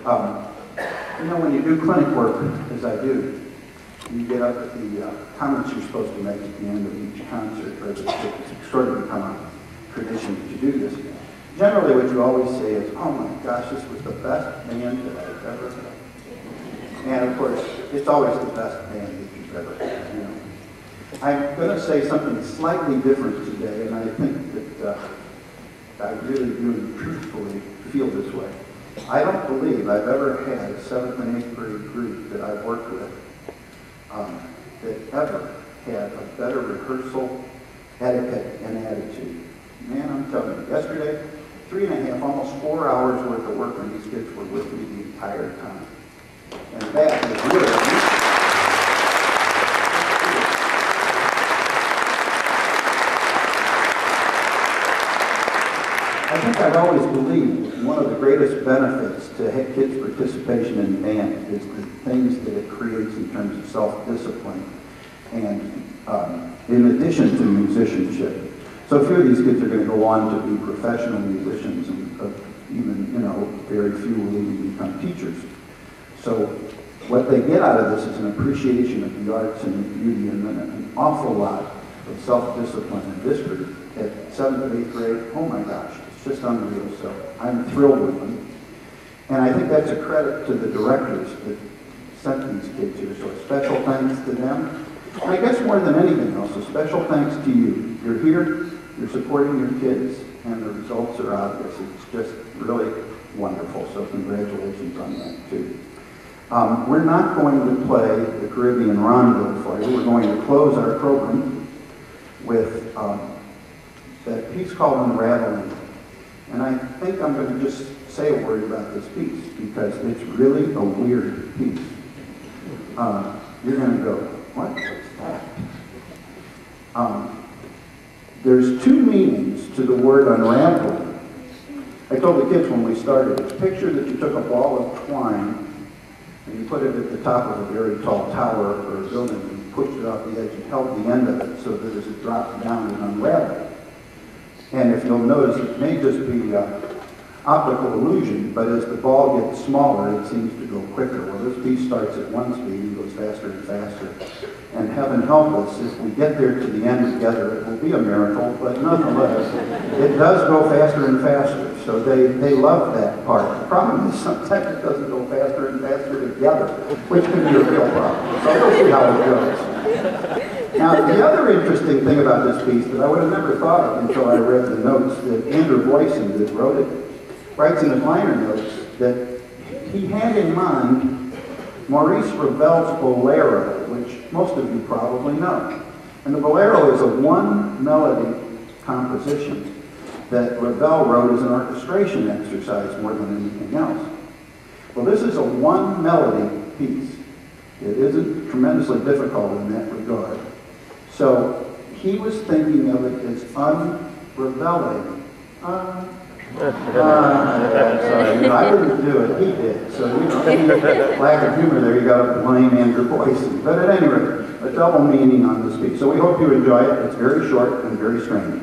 You know, when you do clinic work, as I do, you get up at the comments you're supposed to make at the end of each concert, or it's sort of become a tradition that you do this. Generally, what you always say is, oh my gosh, this was the best band that I've ever had. And of course, it's always the best band that you've ever had, you know. I'm going to say something slightly different today, and I think that I really do truthfully feel this way. I don't believe I've ever had a 7th and 8th grade group that I've worked with that ever had a better rehearsal etiquette and attitude. Man, I'm telling you, yesterday, 3.5, almost 4 hours worth of work, and these kids were with me the entire time. And that is really... I think I've always believed one of the greatest benefits to kids' participation in band is the things that it creates in terms of self-discipline and in addition to musicianship. So a few of these kids are going to go on to be professional musicians, and even, you know, very few will even become teachers. So what they get out of this is an appreciation of the arts and the beauty, and an awful lot of self-discipline in this group. At 7th and 8th grade, oh my gosh, it's just unreal. So I'm thrilled with them. And I think that's a credit to the directors that sent these kids here. So a special thanks to them. And I guess more than anything else, a special thanks to you. You're here, you're supporting your kids, and the results are obvious. It's just really wonderful. So congratulations on that too. We're not going to play the Caribbean Rondo for you. We're going to close our program with that piece called Unraveling. And I think I'm going to just say a word about this piece because it's really a weird piece. You're going to go, what? What's that? There's two meanings to the word unraveling. I told the kids when we started, it's picture that you took a ball of twine and you put it at the top of a very tall tower or a building and pushed it off the edge and held the end of it so that as it dropped down and unraveled. And if you'll notice, it may just be optical illusion, but as the ball gets smaller, it seems to go quicker. Well, this piece starts at one speed and goes faster and faster. And heaven help us, if we get there to the end together, it will be a miracle, but nonetheless, it does go faster and faster. So they love that part. The problem is sometimes it doesn't go faster and faster together, which can be a real problem. So we'll see how it goes. Now, the other interesting thing about this piece that I would have never thought of until I read the notes that Andrew Boysen, that wrote it, writes in his liner notes that he had in mind Maurice Ravel's Bolero, which most of you probably know. And the Bolero is a one-melody composition that Ravel wrote as an orchestration exercise more than anything else. Well, this is a one-melody piece. It isn't tremendously difficult in that regard. So he was thinking of it as unreveling. Sorry, you know, I didn't do it, he did. So, you know, any lack of humor there, you got to blame Andrew Boysen. But at any rate, a double meaning on this piece. So we hope you enjoy it. It's very short and very strange.